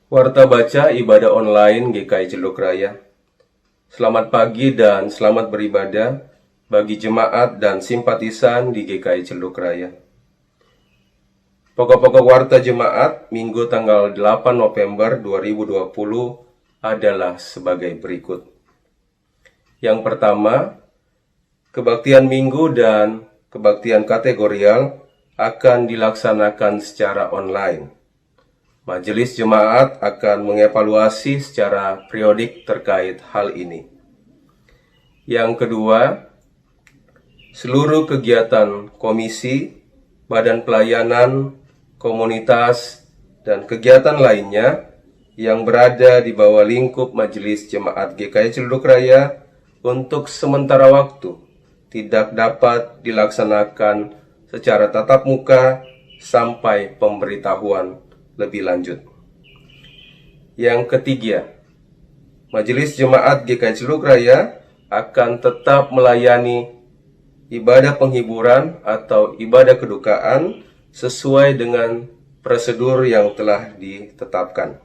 Warta Baca Ibadah Online GKI Celduk Raya. Selamat pagi dan selamat beribadah bagi jemaat dan simpatisan di GKI Celduk Raya. Pokok-pokok warta jemaat Minggu tanggal 8 November 2020 adalah sebagai berikut. Yang pertama, kebaktian minggu dan kebaktian kategorial akan dilaksanakan secara online. Majelis Jemaat akan mengevaluasi secara periodik terkait hal ini. Yang kedua, seluruh kegiatan komisi, badan pelayanan, komunitas, dan kegiatan lainnya yang berada di bawah lingkup Majelis Jemaat GKI Celduk Raya untuk sementara waktu tidak dapat dilaksanakan secara tatap muka sampai pemberitahuan lebih lanjut. Yang ketiga, Majelis Jemaat GKI Celduk Raya akan tetap melayani ibadah penghiburan atau ibadah kedukaan sesuai dengan prosedur yang telah ditetapkan.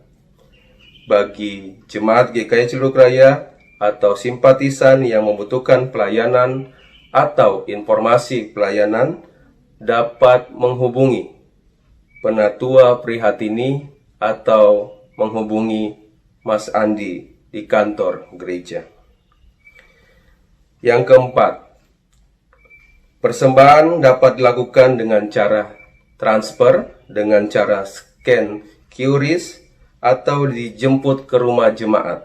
Bagi jemaat GKI Celduk Raya atau simpatisan yang membutuhkan pelayanan atau informasi pelayanan dapat menghubungi Penatua Prihatini atau menghubungi Mas Andi di kantor gereja. Yang keempat, persembahan dapat dilakukan dengan cara transfer, dengan cara scan QRIS, atau dijemput ke rumah jemaat.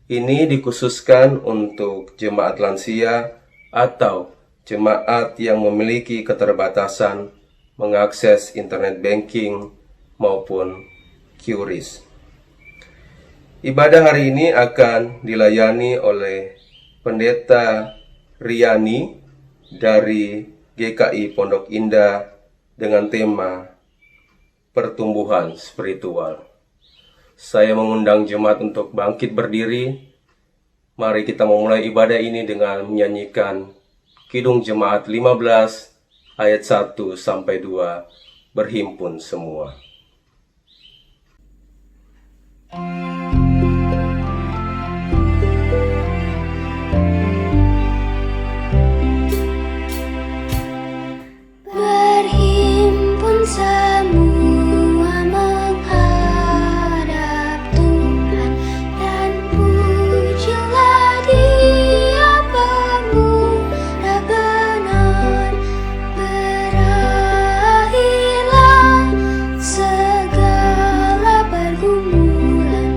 Ini dikhususkan untuk jemaat lansia atau jemaat yang memiliki keterbatasan mengakses internet banking maupun QRIS. Ibadah hari ini akan dilayani oleh Pendeta Riani dari GKI Pondok Indah dengan tema pertumbuhan spiritual. Saya mengundang jemaat untuk bangkit berdiri. Mari kita memulai ibadah ini dengan menyanyikan Kidung Jemaat 15 ayat 1 sampai 2, berhimpun semua. Berhimpun semua menghadap Tuhan dan pujilah Dia pemuda benar. Berakhirlah segala pergumulan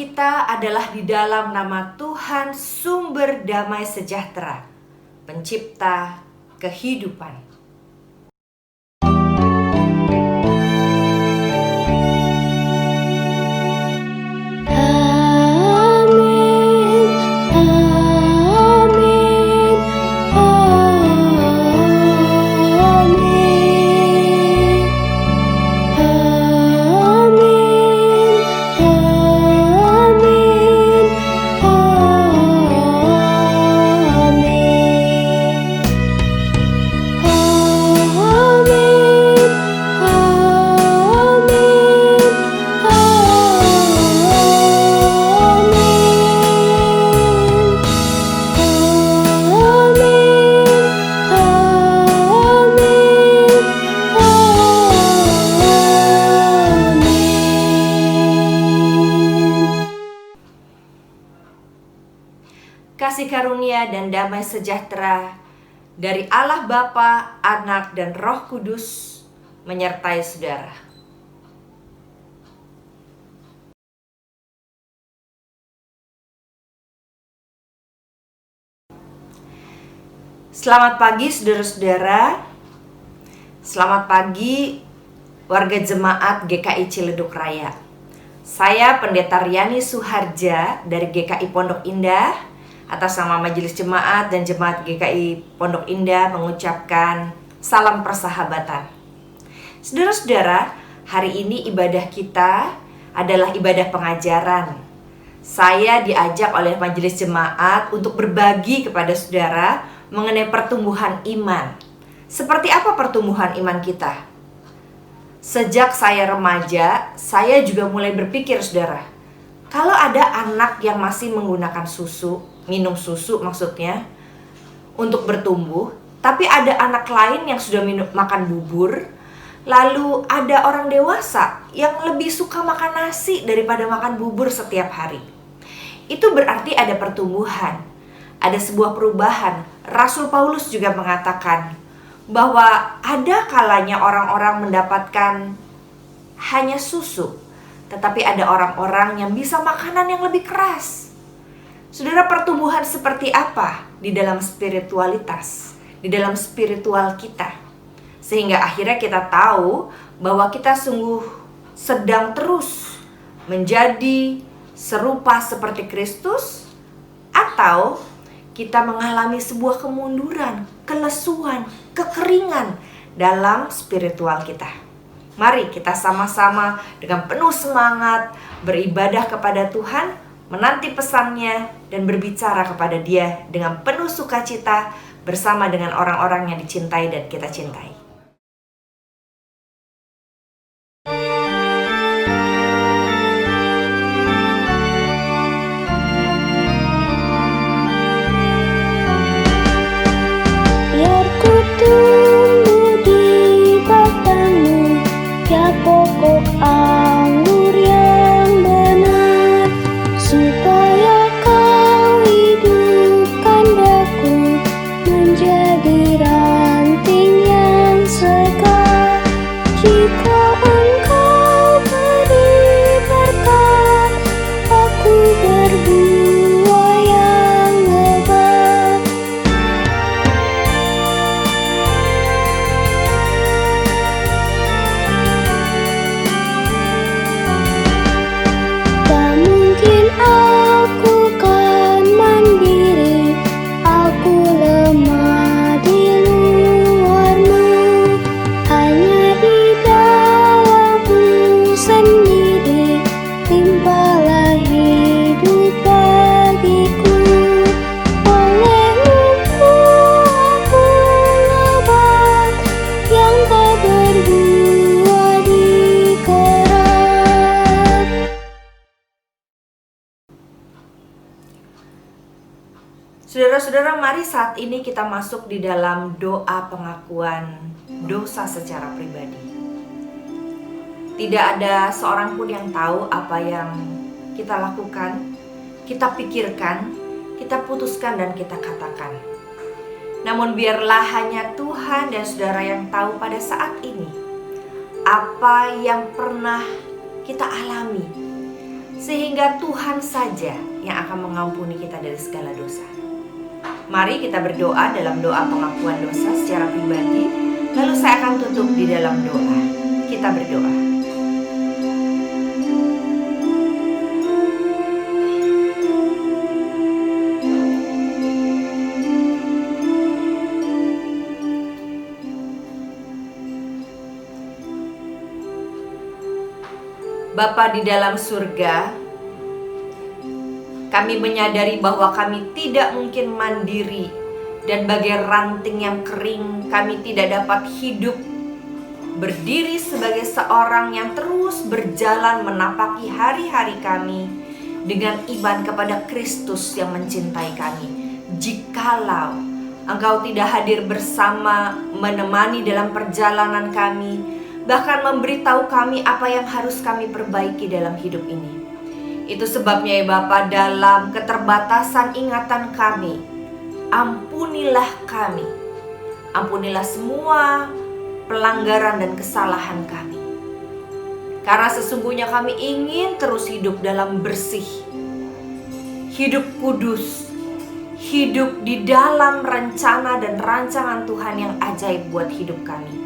kita adalah di dalam nama Tuhan, sumber damai sejahtera, pencipta kehidupan. Amin, amin, amin, amin, Kasih karunia dan damai sejahtera dari Allah Bapa, Anak, dan Roh Kudus menyertai saudara. Selamat pagi saudara-saudara. Selamat pagi warga jemaat GKI Ciledug Raya. Saya Pendeta Riani Suharja dari GKI Pondok Indah, atas nama Majelis Jemaat dan Jemaat GKI Pondok Indah mengucapkan salam persahabatan. Saudara-saudara, hari ini ibadah kita adalah ibadah pengajaran. Saya diajak oleh Majelis Jemaat untuk berbagi kepada saudara mengenai pertumbuhan iman. Seperti apa pertumbuhan iman kita? Sejak saya remaja, saya juga mulai berpikir saudara, kalau ada anak yang masih menggunakan susu, minum susu maksudnya, untuk bertumbuh, tapi ada anak lain yang sudah makan bubur, lalu ada orang dewasa yang lebih suka makan nasi daripada makan bubur setiap hari. Itu berarti ada pertumbuhan, ada sebuah perubahan. Rasul Paulus juga mengatakan bahwa ada kalanya orang-orang mendapatkan hanya susu, tetapi ada orang-orang yang bisa makanan yang lebih keras. Saudara, pertumbuhan seperti apa di dalam spiritualitas, di dalam spiritual kita, sehingga akhirnya kita tahu bahwa kita sungguh sedang terus menjadi serupa seperti Kristus, atau kita mengalami sebuah kemunduran, kelesuan, kekeringan dalam spiritual kita. Mari kita sama-sama dengan penuh semangat beribadah kepada Tuhan, menanti pesannya, dan berbicara kepada Dia dengan penuh sukacita bersama dengan orang-orang yang dicintai dan kita cintai. biar ku tumbuh di batangmu, ya pokok anggur yang benar, supaya kau hidupkan daku menjadi ranting yang segar. Jika engkau beri berkat, aku berbuah yang lebat. Tak mungkin aku kan mandiri, aku lemah di luarmu, hanya di dalammu sendiri timpalah hidup bagiku. Olehmu aku lebat yang tak berbuah di kerat. Saudara-saudara, mari saat ini kita masuk di dalam doa pengakuan dosa secara pribadi. Tidak ada seorang pun yang tahu apa yang kita lakukan, kita pikirkan, kita putuskan, dan kita katakan. Namun biarlah hanya Tuhan dan saudara yang tahu pada saat ini apa yang pernah kita alami, sehingga Tuhan saja yang akan mengampuni kita dari segala dosa. Mari kita berdoa dalam doa pengakuan dosa secara pribadi, lalu saya akan tutup di dalam doa. Kita berdoa. Bapa di dalam surga, kami menyadari bahwa kami tidak mungkin mandiri dan bagai ranting yang kering, kami tidak dapat hidup berdiri sebagai seorang yang terus berjalan menapaki hari-hari kami dengan iman kepada Kristus yang mencintai kami. Jikalau Engkau tidak hadir bersama, menemani dalam perjalanan kami, bahkan memberitahu kami apa yang harus kami perbaiki dalam hidup ini. Itu sebabnya ya Bapa, dalam keterbatasan ingatan kami, ampunilah kami. Ampunilah semua pelanggaran dan kesalahan kami. Karena sesungguhnya kami ingin terus hidup dalam bersih, hidup kudus, hidup di dalam rencana dan rancangan Tuhan yang ajaib buat hidup kami.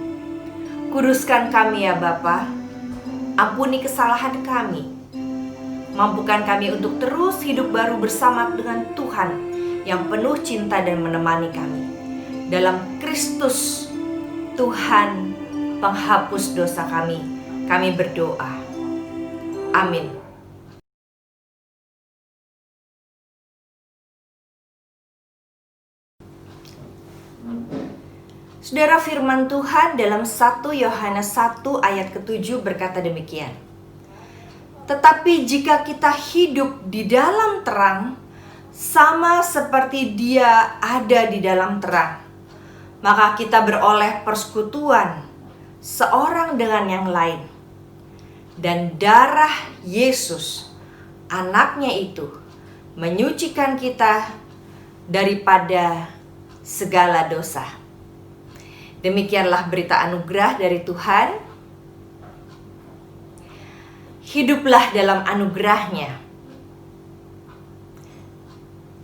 Kuduskan kami ya Bapa, ampuni kesalahan kami. Mampukan kami untuk terus hidup baru bersama dengan Tuhan yang penuh cinta dan menemani kami. Dalam Kristus, Tuhan penghapus dosa kami berdoa. Amin. Saudara, firman Tuhan dalam 1 Yohanes 1 ayat ke-7 berkata demikian. Tetapi jika kita hidup di dalam terang, sama seperti Dia ada di dalam terang, maka kita beroleh persekutuan seorang dengan yang lain. Dan darah Yesus, anaknya itu, menyucikan kita daripada segala dosa. Demikianlah berita anugerah dari Tuhan. Hiduplah dalam anugerah-Nya.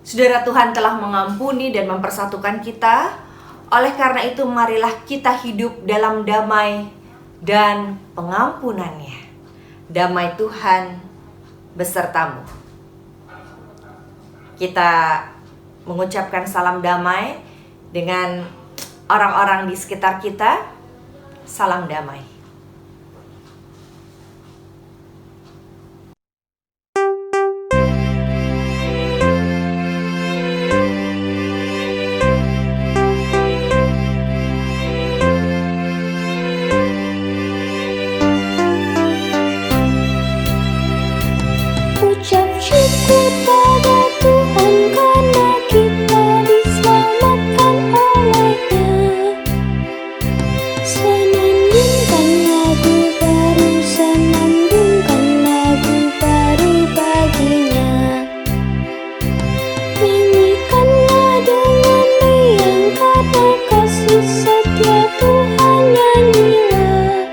Saudara, Tuhan telah mengampuni dan mempersatukan kita. Oleh karena itu marilah kita hidup dalam damai dan pengampunan-Nya. Damai Tuhan besertamu. Kita mengucapkan salam damai dengan orang-orang di sekitar kita. Salam damai. Ucap syukur pada Tuhan karena kita diselamatkan oleh-Nya. Senandungkan lagu baru, senandungkan lagu baru baginya. Nyanyikanlah dengan riang karena kasih setia Tuhan, nyanyilah.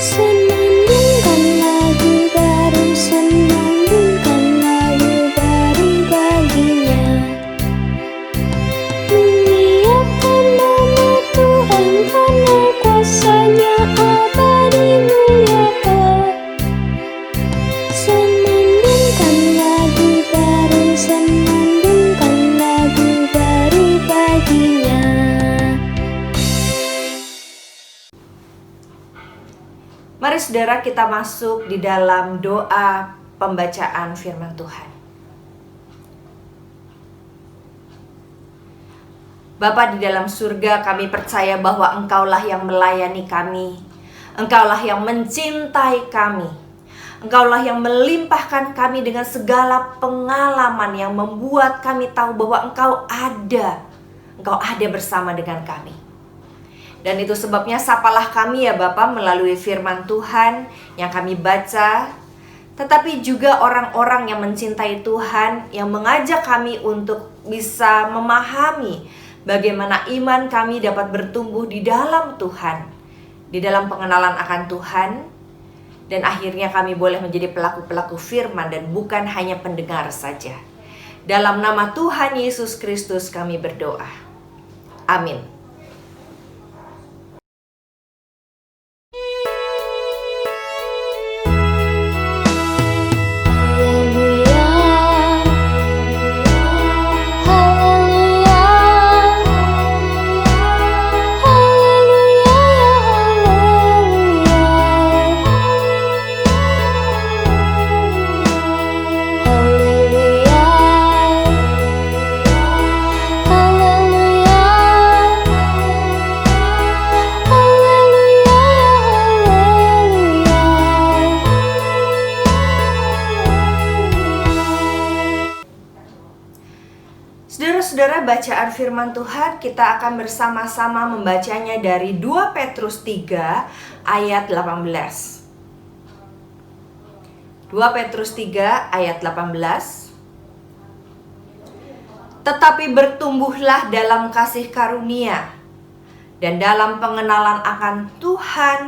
Senandungkan lagu baru, senandungkan lagu baru baginya. Muliakan nama Tuhan karena kuasa-Nya abadi, muliakan. Senandungkan lagu baru, senandungkan lagu baru baginya. Mari saudara, kita masuk di dalam doa pembacaan firman Tuhan. Bapa di dalam surga, kami percaya bahwa Engkaulah yang melayani kami. Engkaulah yang mencintai kami. Engkaulah yang melimpahkan kami dengan segala pengalaman yang membuat kami tahu bahwa Engkau ada. Engkau ada bersama dengan kami. Dan itu sebabnya sapalah kami ya Bapa melalui firman Tuhan yang kami baca. Tetapi juga orang-orang yang mencintai Tuhan, yang mengajak kami untuk bisa memahami bagaimana iman kami dapat bertumbuh di dalam Tuhan, di dalam pengenalan akan Tuhan, dan akhirnya kami boleh menjadi pelaku-pelaku firman dan bukan hanya pendengar saja. Dalam nama Tuhan Yesus Kristus kami berdoa. Amin. Saudara-saudara, bacaan firman Tuhan kita akan bersama-sama membacanya dari 2 Petrus 3 ayat 18. 2 Petrus 3 ayat 18. Tetapi bertumbuhlah dalam kasih karunia dan dalam pengenalan akan Tuhan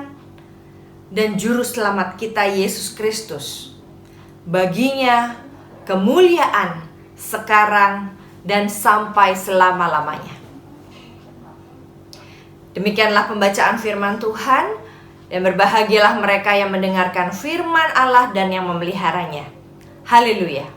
dan Juru Selamat kita Yesus Kristus. Baginya kemuliaan sekarang dan sampai selama-lamanya. Demikianlah pembacaan firman Tuhan, dan berbahagialah mereka yang mendengarkan firman Allah dan yang memeliharanya. Haleluya.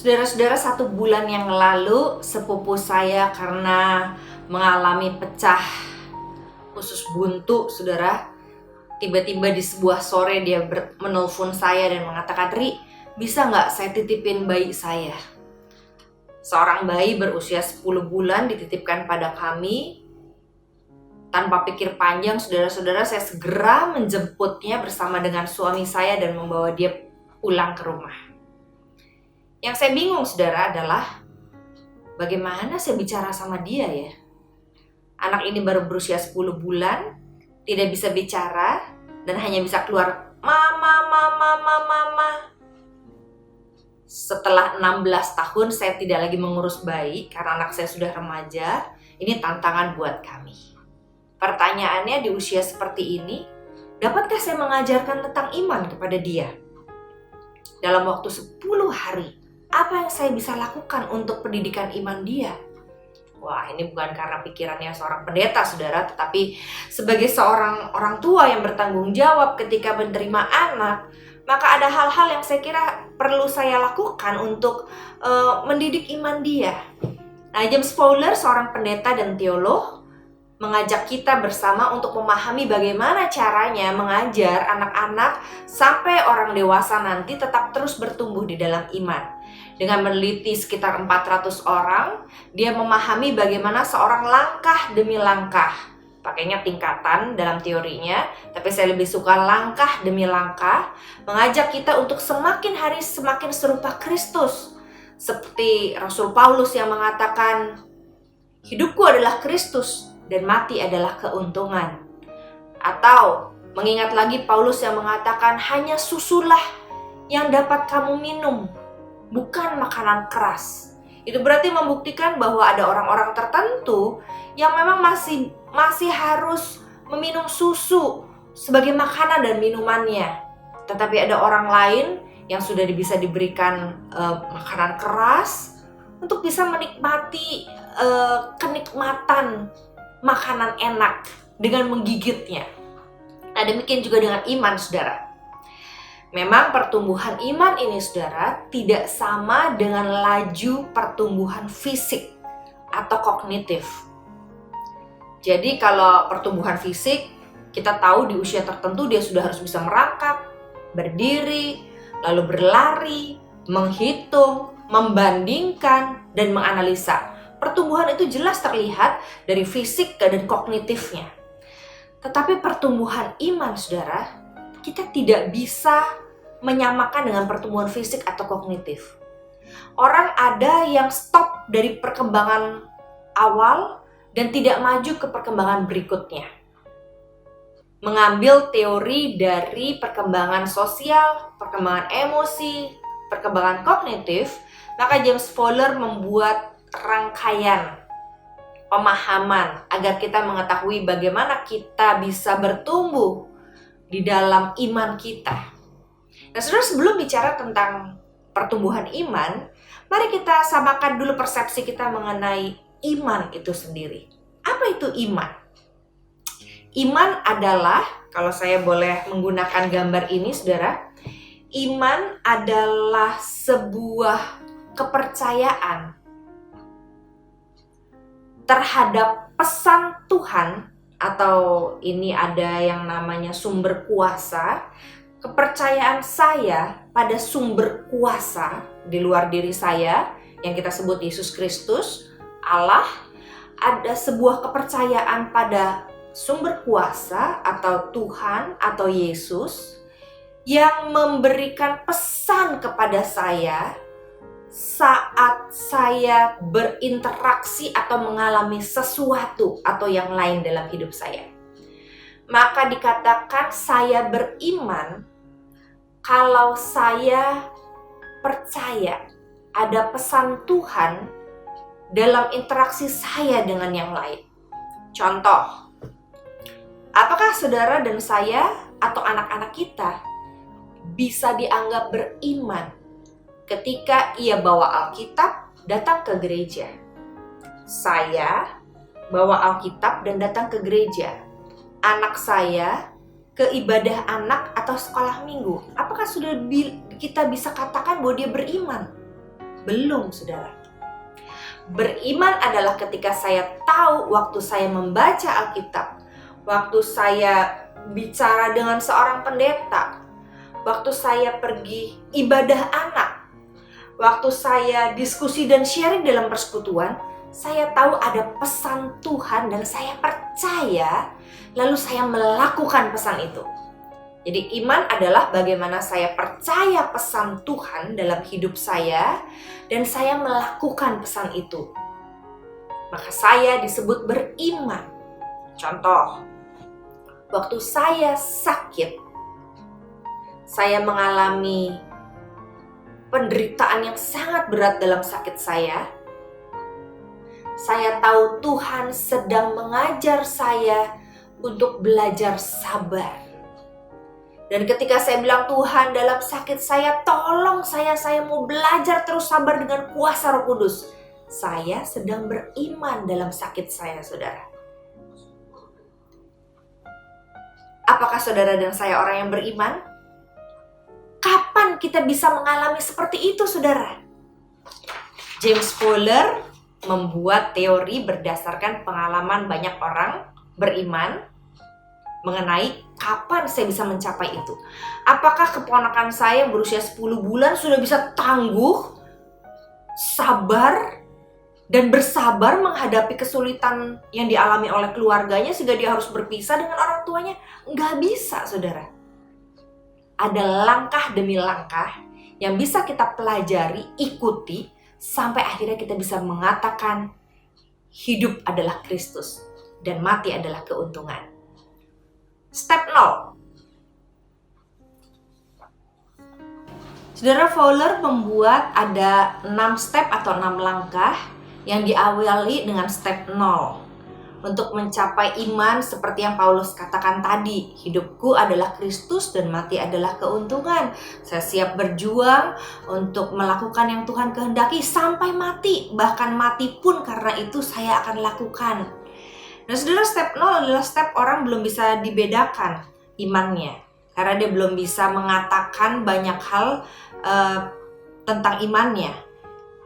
Saudara-saudara, 1 bulan yang lalu sepupu saya karena mengalami pecah usus buntu, saudara. Tiba-tiba di sebuah sore dia menelpon saya dan mengatakan, "Ri, bisa nggak saya titipin bayi saya?" Seorang bayi berusia 10 bulan dititipkan pada kami. Tanpa pikir panjang, saudara-saudara, saya segera menjemputnya bersama dengan suami saya dan membawa dia pulang ke rumah. Yang saya bingung, saudara, adalah bagaimana saya bicara sama dia ya. Anak ini baru berusia 10 bulan, tidak bisa bicara, dan hanya bisa keluar mama, mama, mama, mama. Setelah 16 tahun saya tidak lagi mengurus bayi karena anak saya sudah remaja. Ini tantangan buat kami. Pertanyaannya, di usia seperti ini, dapatkah saya mengajarkan tentang iman kepada dia? Dalam waktu 10 hari, apa yang saya bisa lakukan untuk pendidikan iman dia? Wah, ini bukan karena pikirannya seorang pendeta, saudara, tetapi sebagai seorang orang tua yang bertanggung jawab ketika menerima anak, maka ada hal-hal yang saya kira perlu saya lakukan untuk mendidik iman dia. Nah, James Fowler, seorang pendeta dan teolog, mengajak kita bersama untuk memahami bagaimana caranya mengajar anak-anak sampai orang dewasa nanti tetap terus bertumbuh di dalam iman. Dengan meneliti sekitar 400 orang, dia memahami bagaimana seorang langkah demi langkah. Pakainya tingkatan dalam teorinya, tapi saya lebih suka langkah demi langkah, mengajak kita untuk semakin hari semakin serupa Kristus. Seperti Rasul Paulus yang mengatakan, "Hidupku adalah Kristus dan mati adalah keuntungan." Atau mengingat lagi Paulus yang mengatakan, "Hanya susulah yang dapat kamu minum, bukan makanan keras." Itu berarti membuktikan bahwa ada orang-orang tertentu yang memang masih harus meminum susu sebagai makanan dan minumannya. Tetapi ada orang lain yang sudah bisa diberikan makanan keras untuk bisa menikmati kenikmatan makanan enak dengan menggigitnya. Nah, demikian juga dengan iman, saudara. Memang pertumbuhan iman ini, saudara, tidak sama dengan laju pertumbuhan fisik atau kognitif. Jadi kalau pertumbuhan fisik, kita tahu di usia tertentu dia sudah harus bisa merangkak, berdiri, lalu berlari, menghitung, membandingkan, dan menganalisa. Pertumbuhan itu jelas terlihat dari fisik dan kognitifnya. Tetapi pertumbuhan iman, saudara, kita tidak bisa menyamakan dengan pertumbuhan fisik atau kognitif. Orang ada yang stop dari perkembangan awal dan tidak maju ke perkembangan berikutnya. Mengambil teori dari perkembangan sosial, perkembangan emosi, perkembangan kognitif, maka James Fowler membuat rangkaian pemahaman agar kita mengetahui bagaimana kita bisa bertumbuh di dalam iman kita. Nah, saudara, sebelum bicara tentang pertumbuhan iman, mari kita samakan dulu persepsi kita mengenai iman itu sendiri. Apa itu iman? Iman adalah, kalau saya boleh menggunakan gambar ini, saudara, iman adalah sebuah kepercayaan terhadap pesan Tuhan, atau ini ada yang namanya sumber kuasa. Kepercayaan saya pada sumber kuasa di luar diri saya, yang kita sebut Yesus Kristus, Allah. Ada sebuah kepercayaan pada sumber kuasa atau Tuhan atau Yesus yang memberikan pesan kepada saya saat saya berinteraksi atau mengalami sesuatu atau yang lain dalam hidup saya. Maka dikatakan saya beriman kalau saya percaya ada pesan Tuhan dalam interaksi saya dengan yang lain. Contoh, apakah saudara dan saya atau anak-anak kita bisa dianggap beriman ketika ia bawa Alkitab datang ke gereja? Saya bawa Alkitab dan datang ke gereja. Anak saya ke ibadah anak atau sekolah minggu. Apakah sudah kita bisa katakan bahwa dia beriman? Belum, saudara. Beriman adalah ketika saya tahu waktu saya membaca Alkitab, waktu saya bicara dengan seorang pendeta, waktu saya pergi ibadah anak, waktu saya diskusi dan sharing dalam persekutuan, saya tahu ada pesan Tuhan dan saya percaya, lalu saya melakukan pesan itu. Jadi iman adalah bagaimana saya percaya pesan Tuhan dalam hidup saya dan saya melakukan pesan itu. Maka saya disebut beriman. Contoh, waktu saya sakit, saya mengalami penderitaan yang sangat berat dalam sakit saya. Saya tahu Tuhan sedang mengajar saya untuk belajar sabar. Dan ketika saya bilang, Tuhan, dalam sakit saya, tolong saya mau belajar terus sabar dengan kuasa Roh Kudus. Saya sedang beriman dalam sakit saya, saudara. Apakah saudara dan saya orang yang beriman? Kapan kita bisa mengalami seperti itu, saudara? James Fowler membuat teori berdasarkan pengalaman banyak orang beriman mengenai kapan saya bisa mencapai itu. Apakah keponakan saya berusia 10 bulan sudah bisa tangguh, sabar, dan bersabar menghadapi kesulitan yang dialami oleh keluarganya sehingga dia harus berpisah dengan orang tuanya? Nggak bisa, saudara. Ada langkah demi langkah yang bisa kita pelajari, ikuti, sampai akhirnya kita bisa mengatakan hidup adalah Kristus dan mati adalah keuntungan. Step 0. Saudara, Fowler membuat ada 6 step atau 6 langkah yang diawali dengan step 0. Untuk mencapai iman seperti yang Paulus katakan tadi, hidupku adalah Kristus dan mati adalah keuntungan. Saya siap berjuang untuk melakukan yang Tuhan kehendaki sampai mati. Bahkan mati pun karena itu saya akan lakukan. Nah, saudara, step 0 adalah step orang belum bisa dibedakan imannya. Karena dia belum bisa mengatakan banyak hal tentang imannya.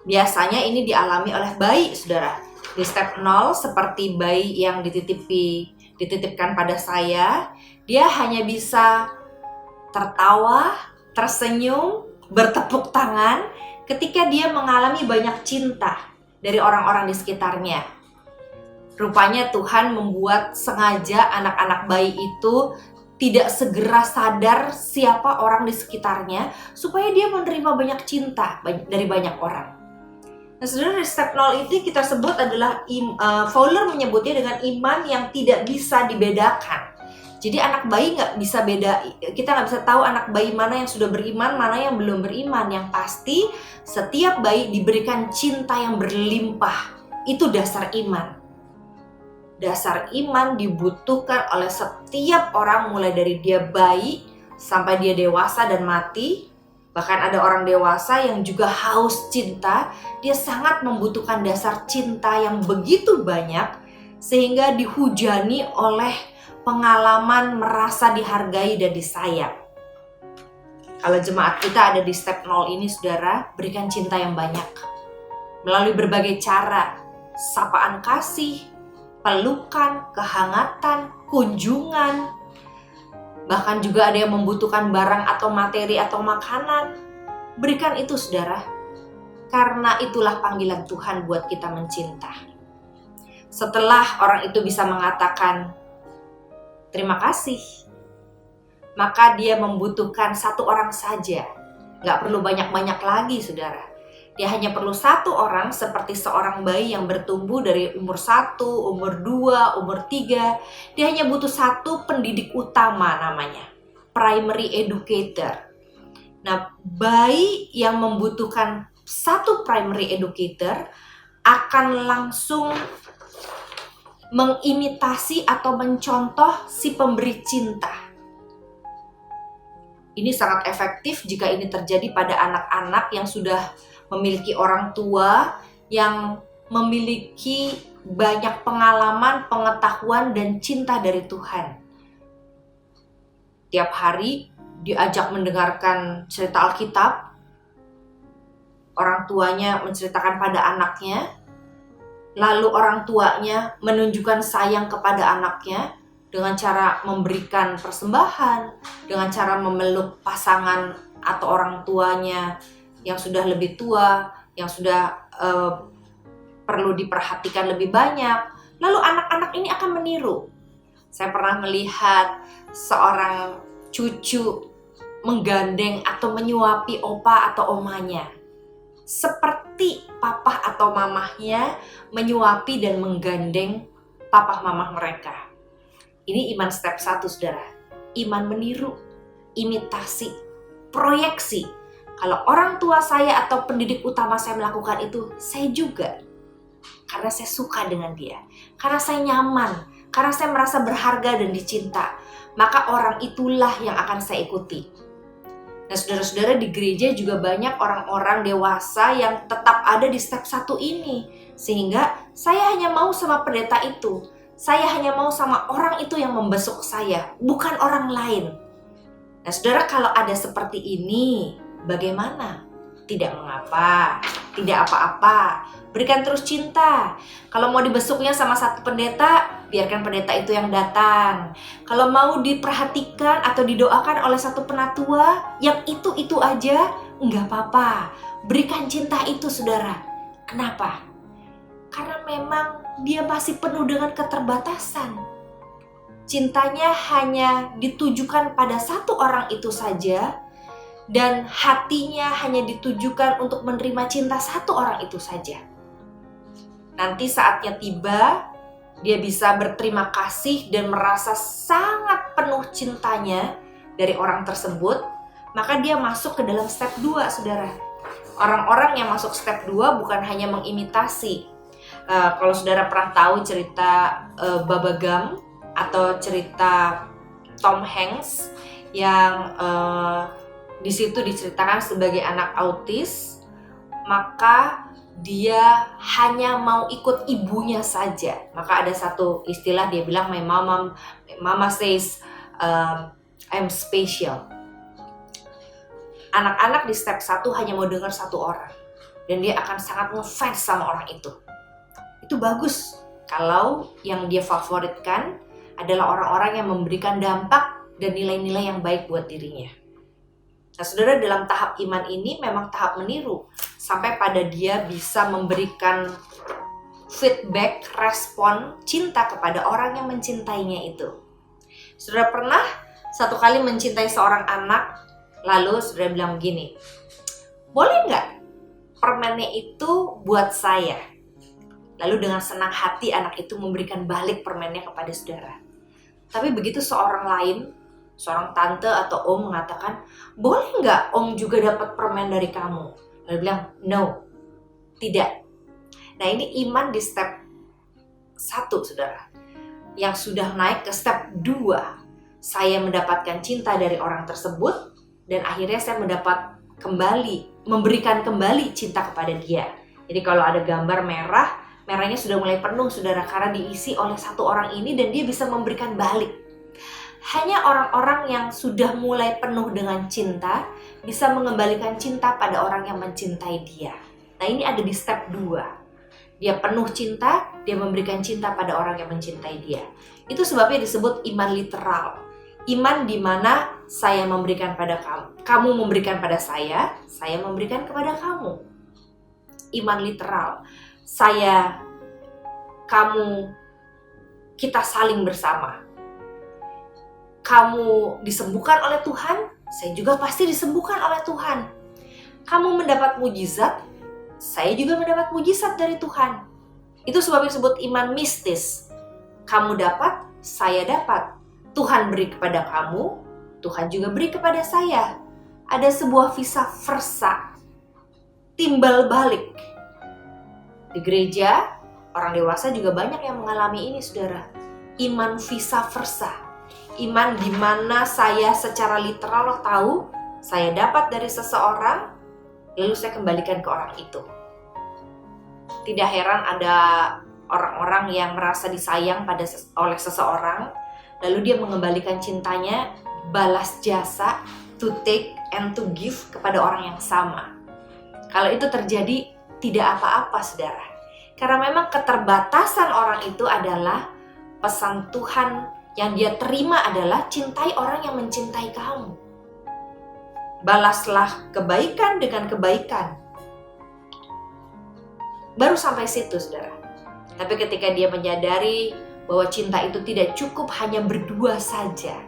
Biasanya ini dialami oleh bayi, saudara. Di step 0, seperti bayi yang dititipkan pada saya, dia hanya bisa tertawa, tersenyum, bertepuk tangan ketika dia mengalami banyak cinta dari orang-orang di sekitarnya. Rupanya Tuhan membuat sengaja anak-anak bayi itu tidak segera sadar siapa orang di sekitarnya supaya dia menerima banyak cinta dari banyak orang. Nah, saudara, di step 0 itu kita sebut adalah Fowler menyebutnya dengan iman yang tidak bisa dibedakan. Jadi anak bayi nggak bisa beda, kita nggak bisa tahu anak bayi mana yang sudah beriman, mana yang belum beriman. Yang pasti setiap bayi diberikan cinta yang berlimpah. Itu dasar iman. Dasar iman dibutuhkan oleh setiap orang mulai dari dia bayi sampai dia dewasa dan mati. Bahkan ada orang dewasa yang juga haus cinta, dia sangat membutuhkan dasar cinta yang begitu banyak sehingga dihujani oleh pengalaman merasa dihargai dan disayang. Kalau jemaat kita ada di step 0 ini, saudara, berikan cinta yang banyak. Melalui berbagai cara, sapaan kasih, pelukan, kehangatan, kunjungan. Bahkan juga ada yang membutuhkan barang atau materi atau makanan. Berikan itu, saudara. Karena itulah panggilan Tuhan buat kita mencinta. Setelah orang itu bisa mengatakan terima kasih, maka dia membutuhkan satu orang saja. Gak perlu banyak-banyak lagi, saudara. Dia hanya perlu satu orang seperti seorang bayi yang bertumbuh dari umur 1, umur 2, umur 3. Dia hanya butuh satu pendidik utama namanya, primary educator. Nah, bayi yang membutuhkan satu primary educator akan langsung mengimitasi atau mencontoh si pemberi cinta. Ini sangat efektif jika ini terjadi pada anak-anak yang sudah memiliki orang tua yang memiliki banyak pengalaman, pengetahuan, dan cinta dari Tuhan. Tiap hari diajak mendengarkan cerita Alkitab, orang tuanya menceritakan pada anaknya, lalu orang tuanya menunjukkan sayang kepada anaknya dengan cara memberikan persembahan, dengan cara memeluk pasangan atau orang tuanya yang sudah lebih tua, yang sudah perlu diperhatikan lebih banyak. Lalu anak-anak ini akan meniru. Saya pernah melihat seorang cucu menggandeng atau menyuapi opa atau omanya, seperti papa atau mamahnya menyuapi dan menggandeng papa mamah mereka. Ini iman step 1, saudara. Iman meniru, imitasi, proyeksi. Kalau orang tua saya atau pendidik utama saya melakukan itu, saya juga. Karena saya suka dengan dia. Karena saya nyaman. Karena saya merasa berharga dan dicinta. Maka orang itulah yang akan saya ikuti. Nah, saudara-saudara, di gereja juga banyak orang-orang dewasa yang tetap ada di step 1 ini. Sehingga saya hanya mau sama pendeta itu. Saya hanya mau sama orang itu yang membesuk saya, bukan orang lain. Nah, saudara, kalau ada seperti ini, bagaimana? Tidak mengapa, tidak apa-apa. Berikan terus cinta. Kalau mau dibesuknya sama satu pendeta, biarkan pendeta itu yang datang. Kalau mau diperhatikan atau didoakan oleh satu penatua, yang itu aja, enggak apa-apa. Berikan cinta itu, saudara. Kenapa? Karena memang dia masih penuh dengan keterbatasan. Cintanya hanya ditujukan pada satu orang itu saja, dan hatinya hanya ditujukan untuk menerima cinta satu orang itu saja. Nanti saatnya tiba, dia bisa berterima kasih dan merasa sangat penuh cintanya dari orang tersebut, maka dia masuk ke dalam step 2, saudara. Orang-orang yang masuk step 2 bukan hanya mengimitasi. Kalau saudara pernah tahu cerita Baba Gump atau cerita Tom Hanks yang di situ diceritakan sebagai anak autis, maka dia hanya mau ikut ibunya saja. Maka ada satu istilah, dia bilang, my mama says I'm special. Anak-anak di step 1 hanya mau dengar satu orang, dan dia akan sangat ngefans sama orang itu. Itu bagus kalau yang dia favoritkan adalah orang-orang yang memberikan dampak dan nilai-nilai yang baik buat dirinya. Nah, saudara, dalam tahap iman ini memang tahap meniru, sampai pada dia bisa memberikan feedback, respon cinta kepada orang yang mencintainya itu. Saudara pernah satu kali mencintai seorang anak, lalu saudara bilang begini, boleh nggak permennya itu buat saya? Lalu dengan senang hati anak itu memberikan balik permennya kepada saudara. Tapi begitu seorang lain, seorang tante atau om mengatakan, boleh nggak om juga dapat permen dari kamu? Lalu bilang, no, tidak. Nah, ini iman di step 1, saudara. Yang sudah naik ke step 2. Saya mendapatkan cinta dari orang tersebut, dan akhirnya saya memberikan kembali cinta kepada dia. Jadi kalau ada gambar merah, merahnya sudah mulai penuh, saudara, karena diisi oleh satu orang ini dan dia bisa memberikan balik. Hanya orang-orang yang sudah mulai penuh dengan cinta bisa mengembalikan cinta pada orang yang mencintai dia. Nah, ini ada di step 2. Dia penuh cinta, dia memberikan cinta pada orang yang mencintai dia. Itu sebabnya disebut iman literal. Iman di mana saya memberikan pada kamu memberikan pada saya memberikan kepada kamu. Iman literal. Saya, kamu, kita saling bersama. Kamu disembuhkan oleh Tuhan, saya juga pasti disembuhkan oleh Tuhan. Kamu mendapat mujizat, saya juga mendapat mujizat dari Tuhan. Itu sebabnya disebut iman mistis. Kamu dapat, saya dapat. Tuhan beri kepada kamu, Tuhan juga beri kepada saya. Ada sebuah vice versa, timbal balik. Di gereja, orang dewasa juga banyak yang mengalami ini, saudara. Iman vice versa. Iman di mana saya secara literal tahu, saya dapat dari seseorang, lalu saya kembalikan ke orang itu. Tidak heran ada orang-orang yang merasa disayang oleh seseorang, lalu dia mengembalikan cintanya, balas jasa, to take and to give kepada orang yang sama. Kalau itu terjadi, tidak apa-apa, saudara. Karena memang keterbatasan orang itu adalah pesan Tuhan yang dia terima adalah cintai orang yang mencintai kamu. Balaslah kebaikan dengan kebaikan. Baru sampai situ, saudara. Tapi ketika dia menyadari bahwa cinta itu tidak cukup hanya berdua saja,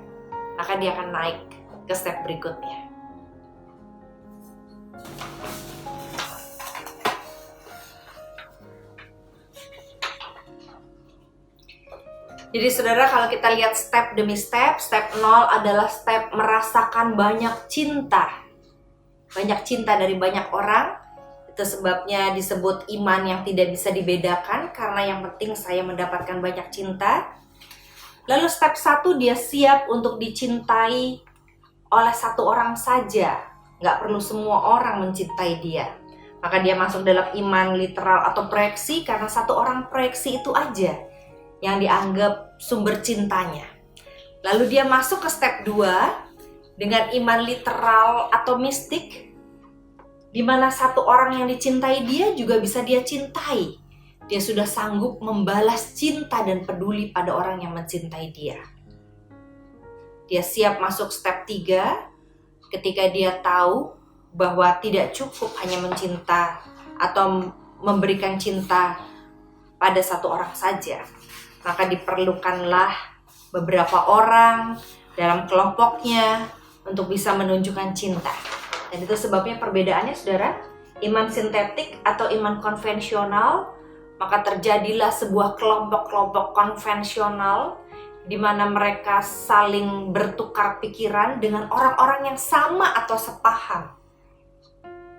maka dia akan naik ke step berikutnya. Jadi saudara, kalau kita lihat step demi step 0 adalah step merasakan banyak cinta. Banyak cinta dari banyak orang. Itu sebabnya disebut iman yang tidak bisa dibedakan, karena yang penting saya mendapatkan banyak cinta. Lalu step 1, dia siap untuk dicintai oleh satu orang saja. Nggak perlu semua orang mencintai dia. Maka dia masuk dalam iman literal atau proyeksi, karena satu orang proyeksi itu aja yang dianggap sumber cintanya. Lalu dia masuk ke step 2 dengan iman literal atau mistik, di mana satu orang yang dicintai dia juga bisa dia cintai. Dia sudah sanggup membalas cinta dan peduli pada orang yang mencintai dia. Dia siap masuk step 3 ketika dia tahu bahwa tidak cukup hanya mencinta atau memberikan cinta pada satu orang saja. Maka diperlukanlah beberapa orang dalam kelompoknya untuk bisa menunjukkan cinta. Dan itu sebabnya perbedaannya, saudara. Iman sintetik atau iman konvensional, maka terjadilah sebuah kelompok-kelompok konvensional di mana mereka saling bertukar pikiran dengan orang-orang yang sama atau sepaham.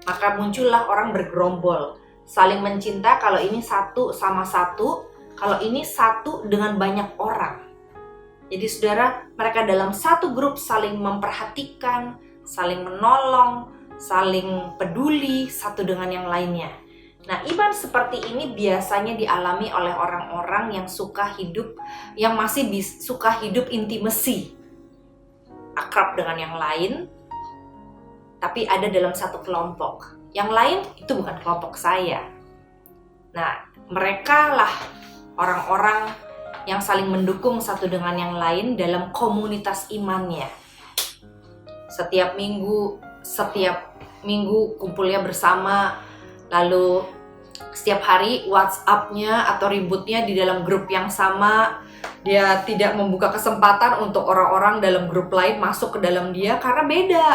Maka muncullah orang bergerombol, saling mencinta. Kalau ini satu sama satu, kalau ini satu dengan banyak orang. Jadi saudara, mereka dalam satu grup saling memperhatikan, saling menolong, saling peduli satu dengan yang lainnya. Nah, iman seperti ini biasanya dialami oleh orang-orang yang masih suka hidup intimasi, akrab dengan yang lain, tapi ada dalam satu kelompok. Yang lain itu bukan kelompok saya. Nah, mereka lah orang-orang yang saling mendukung satu dengan yang lain dalam komunitas imannya. Setiap minggu setiap minggu kumpulnya bersama, lalu setiap hari WhatsApp-nya atau ributnya di dalam grup yang sama. Dia tidak membuka kesempatan untuk orang-orang dalam grup lain masuk ke dalam dia karena beda.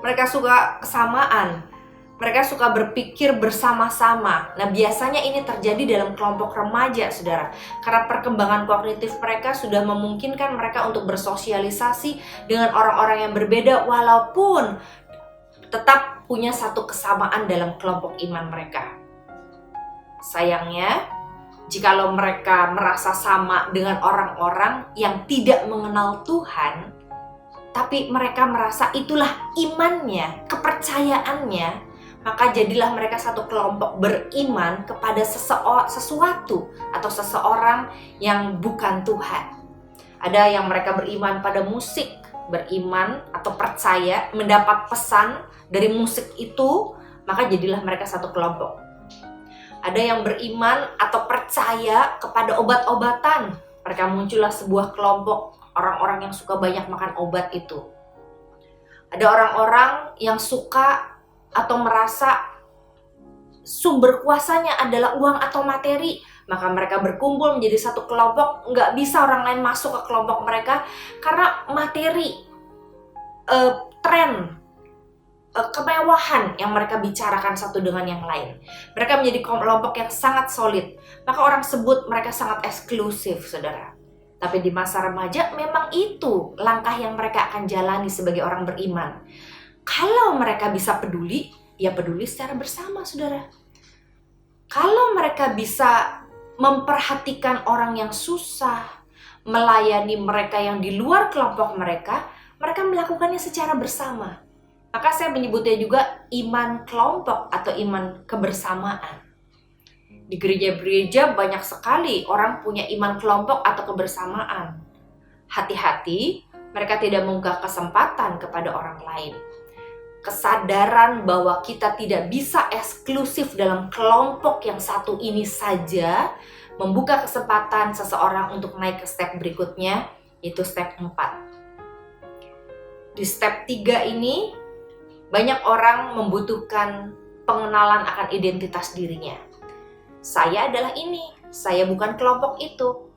Mereka suka kesamaan. Mereka suka berpikir bersama-sama. Nah, biasanya ini terjadi dalam kelompok remaja, saudara. Karena perkembangan kognitif mereka sudah memungkinkan mereka untuk bersosialisasi dengan orang-orang yang berbeda walaupun tetap punya satu kesamaan dalam kelompok iman mereka. Sayangnya, jikalau mereka merasa sama dengan orang-orang yang tidak mengenal Tuhan, tapi mereka merasa itulah imannya, kepercayaannya, maka jadilah mereka satu kelompok beriman kepada sesuatu atau seseorang yang bukan Tuhan. Ada yang mereka beriman pada musik, beriman atau percaya mendapat pesan dari musik itu, maka jadilah mereka satu kelompok. Ada yang beriman atau percaya kepada obat-obatan. Mereka muncullah sebuah kelompok orang-orang yang suka banyak makan obat itu. Ada orang-orang yang suka atau merasa sumber kuasanya adalah uang atau materi. Maka mereka berkumpul menjadi satu kelompok. Nggak bisa orang lain masuk ke kelompok mereka karena materi, tren, kemewahan yang mereka bicarakan satu dengan yang lain. Mereka menjadi kelompok yang sangat solid. Maka orang sebut mereka sangat eksklusif, saudara. Tapi di masa remaja memang itu langkah yang mereka akan jalani sebagai orang beriman. Kalau mereka bisa peduli, ya peduli secara bersama, saudara. Kalau mereka bisa memperhatikan orang yang susah, melayani mereka yang di luar kelompok mereka, mereka melakukannya secara bersama. Maka saya menyebutnya juga iman kelompok atau iman kebersamaan. Di gereja-gereja banyak sekali orang punya iman kelompok atau kebersamaan. Hati-hati, mereka tidak membuka kesempatan kepada orang lain. Kesadaran bahwa kita tidak bisa eksklusif dalam kelompok yang satu ini saja membuka kesempatan seseorang untuk naik ke step berikutnya, yaitu step 4. Di step 3 ini, banyak orang membutuhkan pengenalan akan identitas dirinya. Saya adalah ini, saya bukan kelompok itu.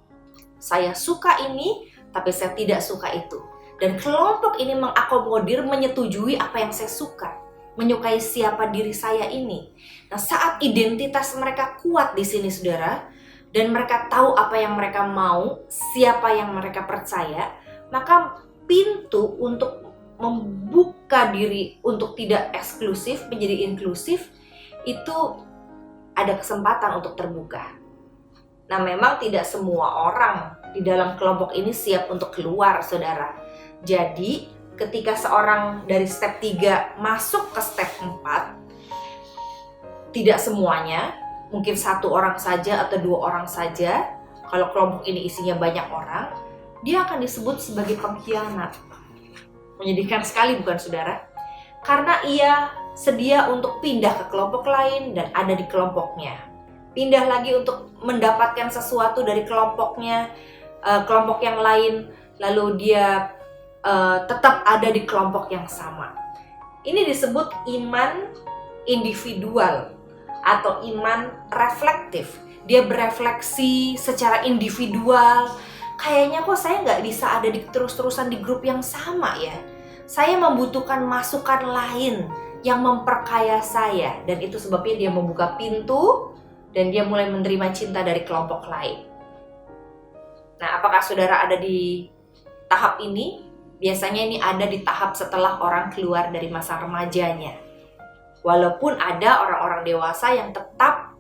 Saya suka ini, tapi saya tidak suka itu. Dan kelompok ini mengakomodir, menyetujui apa yang saya suka, menyukai siapa diri saya ini. Nah, saat identitas mereka kuat di sini, saudara, dan mereka tahu apa yang mereka mau, siapa yang mereka percaya, maka pintu untuk membuka diri untuk tidak eksklusif menjadi inklusif itu ada kesempatan untuk terbuka. Nah, memang tidak semua orang di dalam kelompok ini siap untuk keluar, saudara. Jadi ketika seorang dari step 3 masuk ke step 4, tidak semuanya, mungkin 1 orang saja atau 2 orang saja. Kalau kelompok ini isinya banyak orang, dia akan disebut sebagai pengkhianat. Menyedihkan sekali, bukan, saudara? Karena ia sedia untuk pindah ke kelompok lain dan ada di kelompoknya. Pindah lagi untuk mendapatkan sesuatu dari kelompoknya, kelompok yang lain, lalu dia tetap ada di kelompok yang sama. Ini disebut iman individual atau iman reflektif. Dia berefleksi secara individual. Kayaknya kok saya nggak bisa ada terus-terusan di grup yang sama ya. Saya membutuhkan masukan lain yang memperkaya saya. Dan itu sebabnya dia membuka pintu dan dia mulai menerima cinta dari kelompok lain. Nah, apakah saudara ada di tahap ini? Biasanya ini ada di tahap setelah orang keluar dari masa remajanya. Walaupun ada orang-orang dewasa yang tetap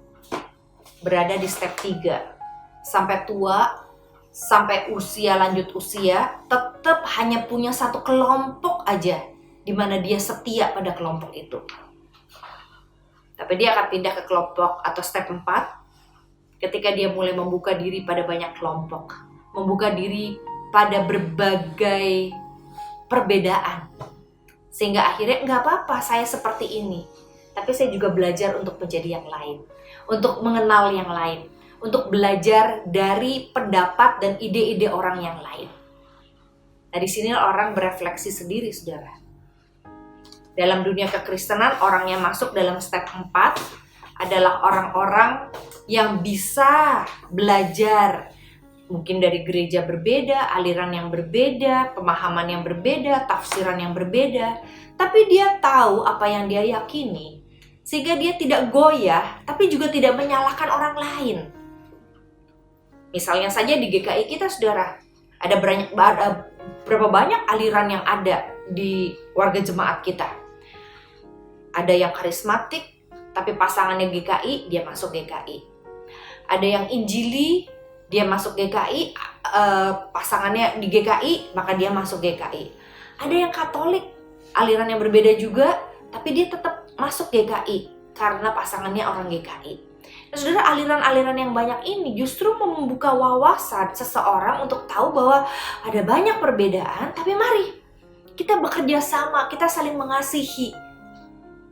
berada di step 3. Sampai tua, sampai usia lanjut usia, tetap hanya punya satu kelompok aja di mana dia setia pada kelompok itu. Tapi dia akan pindah ke kelompok atau step 4 ketika dia mulai membuka diri pada banyak kelompok, membuka diri pada berbagai perbedaan. Sehingga akhirnya nggak apa-apa saya seperti ini, tapi saya juga belajar untuk menjadi yang lain, untuk mengenal yang lain, untuk belajar dari pendapat dan ide-ide orang yang lain. Nah, di sini orang berefleksi sendiri, saudara. Dalam dunia kekristenan, orang yang masuk dalam step 4 adalah orang-orang yang bisa belajar mungkin dari gereja berbeda, aliran yang berbeda, pemahaman yang berbeda, tafsiran yang berbeda, tapi dia tahu apa yang dia yakini, sehingga dia tidak goyah, tapi juga tidak menyalahkan orang lain. Misalnya saja di GKI kita, saudara, ada berapa banyak aliran yang ada di warga jemaat kita. Ada yang karismatik, tapi pasangannya GKI, dia masuk GKI. Ada yang Injili, dia masuk GKI, pasangannya di GKI, maka dia masuk GKI. Ada yang Katolik, aliran yang berbeda juga, tapi dia tetap masuk GKI karena pasangannya orang GKI. Nah, saudara, aliran-aliran yang banyak ini justru membuka wawasan seseorang untuk tahu bahwa ada banyak perbedaan, tapi mari kita bekerja sama, kita saling mengasihi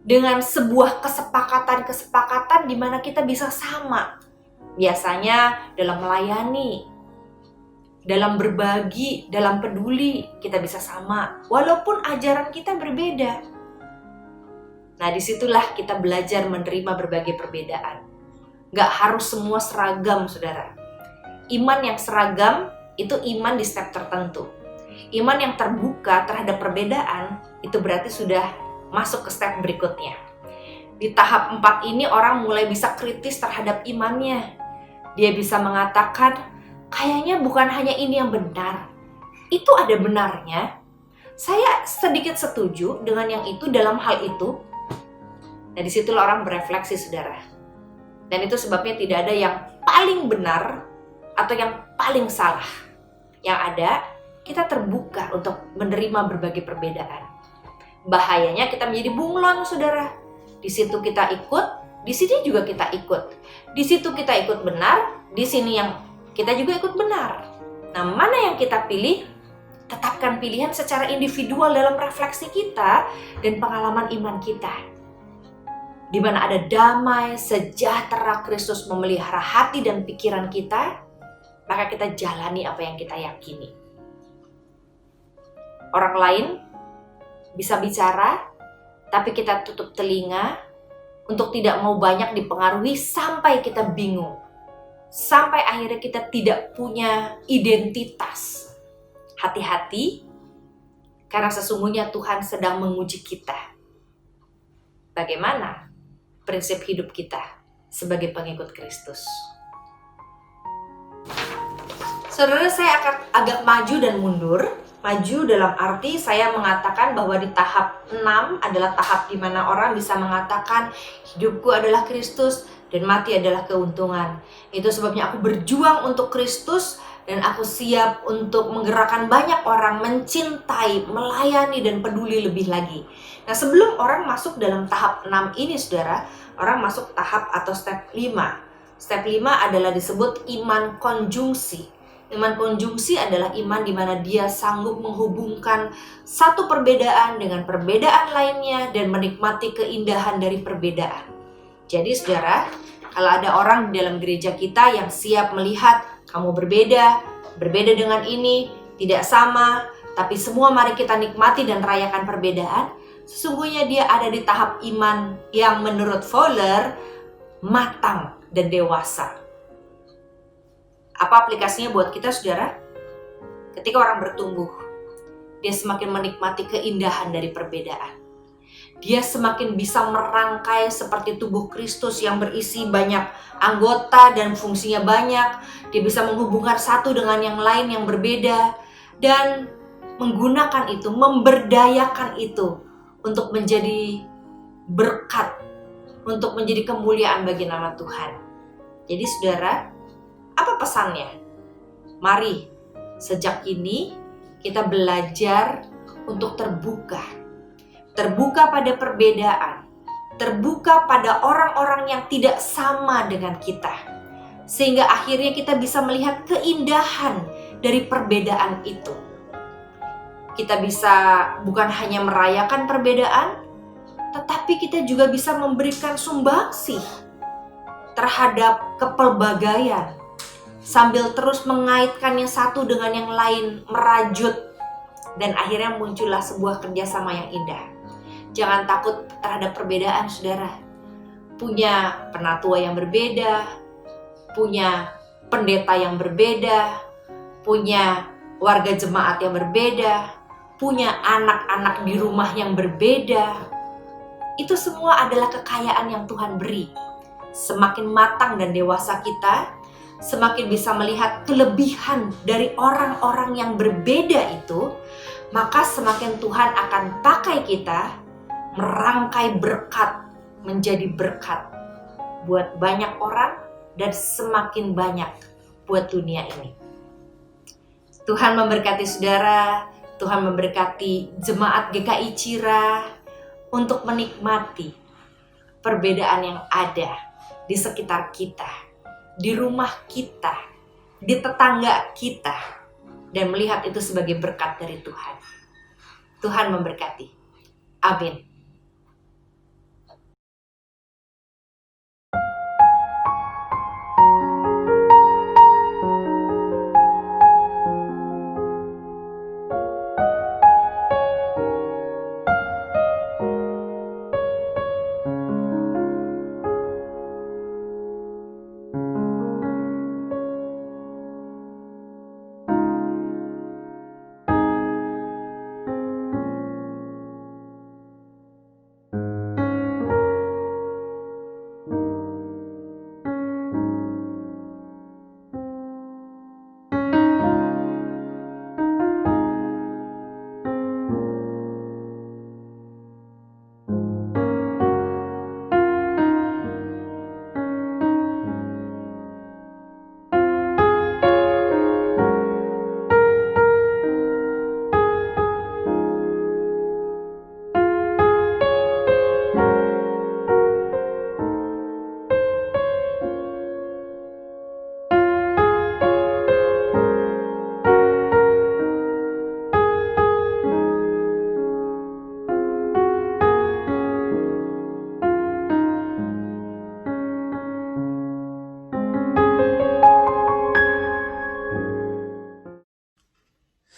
dengan sebuah kesepakatan di mana kita bisa sama. Biasanya dalam melayani, dalam berbagi, dalam peduli, kita bisa sama, walaupun ajaran kita berbeda. Nah, disitulah kita belajar menerima berbagai perbedaan. Gak harus semua seragam, saudara. Iman yang seragam, itu iman di step tertentu. Iman yang terbuka terhadap perbedaan, itu berarti sudah masuk ke step berikutnya. Di tahap 4 ini orang mulai bisa kritis terhadap imannya. Dia bisa mengatakan, kayaknya bukan hanya ini yang benar, itu ada benarnya. Saya sedikit setuju dengan yang itu dalam hal itu. Nah, disitulah orang berefleksi, saudara. Dan itu sebabnya tidak ada yang paling benar atau yang paling salah. Yang ada, kita terbuka untuk menerima berbagai perbedaan. Bahayanya kita menjadi bunglon, saudara. Di situ kita ikut, di sini juga kita ikut. Di situ kita ikut benar, di sini yang kita juga ikut benar. Nah, mana yang kita pilih? Tetapkan pilihan secara individual dalam refleksi kita dan pengalaman iman kita. Di mana ada damai, sejahtera Kristus memelihara hati dan pikiran kita, maka kita jalani apa yang kita yakini. Orang lain bisa bicara, tapi kita tutup telinga untuk tidak mau banyak dipengaruhi sampai kita bingung. Sampai akhirnya kita tidak punya identitas. Hati-hati, karena sesungguhnya Tuhan sedang menguji kita. Bagaimana prinsip hidup kita sebagai pengikut Kristus? Saudara, saya akan agak maju dan mundur. Maju dalam arti saya mengatakan bahwa di tahap 6 adalah tahap di mana orang bisa mengatakan hidupku adalah Kristus dan mati adalah keuntungan. Itu sebabnya aku berjuang untuk Kristus dan aku siap untuk menggerakkan banyak orang mencintai, melayani dan peduli lebih lagi. Nah, sebelum orang masuk dalam tahap 6 ini, saudara, orang masuk tahap atau step 5. Step 5 adalah disebut iman konjungsi. Iman konjungsi adalah iman di mana dia sanggup menghubungkan satu perbedaan dengan perbedaan lainnya dan menikmati keindahan dari perbedaan. Jadi, saudara, kalau ada orang di dalam gereja kita yang siap melihat kamu berbeda dengan ini, tidak sama, tapi semua mari kita nikmati dan rayakan perbedaan, sesungguhnya dia ada di tahap iman yang menurut Fowler matang dan dewasa. Apa aplikasinya buat kita, saudara? Ketika orang bertumbuh, dia semakin menikmati keindahan dari perbedaan. Dia semakin bisa merangkai seperti tubuh Kristus yang berisi banyak anggota dan fungsinya banyak. Dia bisa menghubungkan satu dengan yang lain yang berbeda dan menggunakan itu, memberdayakan itu untuk menjadi berkat, untuk menjadi kemuliaan bagi nama Tuhan. Jadi, saudara, apa pesannya? Mari sejak ini kita belajar untuk terbuka. Terbuka pada perbedaan. Terbuka pada orang-orang yang tidak sama dengan kita. Sehingga akhirnya kita bisa melihat keindahan dari perbedaan itu. Kita bisa bukan hanya merayakan perbedaan, tetapi kita juga bisa memberikan sumbangsih terhadap kepelbagaian. Sambil terus mengaitkan yang satu dengan yang lain, merajut. Dan akhirnya muncullah sebuah kerjasama yang indah. Jangan takut terhadap perbedaan, saudara. Punya penatua yang berbeda, punya pendeta yang berbeda, punya warga jemaat yang berbeda, punya anak-anak di rumah yang berbeda. Itu semua adalah kekayaan yang Tuhan beri. Semakin matang dan dewasa kita, semakin bisa melihat kelebihan dari orang-orang yang berbeda itu, maka semakin Tuhan akan pakai kita merangkai berkat menjadi berkat buat banyak orang dan semakin banyak buat dunia ini. Tuhan memberkati saudara, Tuhan memberkati jemaat GKI Cira untuk menikmati perbedaan yang ada di sekitar kita, di rumah kita, di tetangga kita, dan melihat itu sebagai berkat dari Tuhan. Tuhan memberkati. Amin.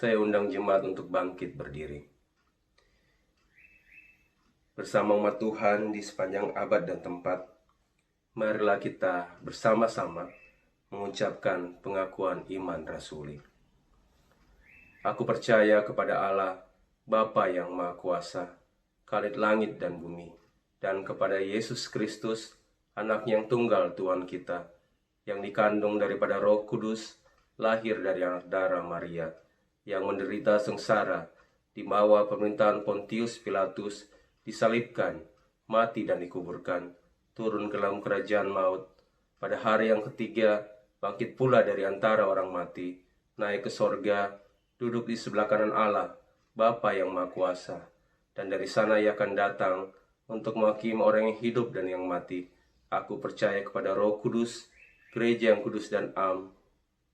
Saya undang jemaat untuk bangkit berdiri. Bersama umat Tuhan di sepanjang abad dan tempat, marilah kita bersama-sama mengucapkan pengakuan iman rasuli. Aku percaya kepada Allah, Bapa yang Maha Kuasa, Khalid langit dan bumi, dan kepada Yesus Kristus, Anak yang tunggal Tuhan kita, yang dikandung daripada Roh Kudus, lahir dari anak darah Maria, yang menderita sengsara di bawah pemerintahan Pontius Pilatus, disalibkan, mati dan dikuburkan, turun ke dalam kerajaan maut, pada hari yang ketiga bangkit pula dari antara orang mati, naik ke sorga, duduk di sebelah kanan Allah, Bapa yang Maha Kuasa, dan dari sana Ia akan datang untuk menghakimi orang yang hidup dan yang mati. Aku percaya kepada Roh Kudus, gereja yang kudus dan am,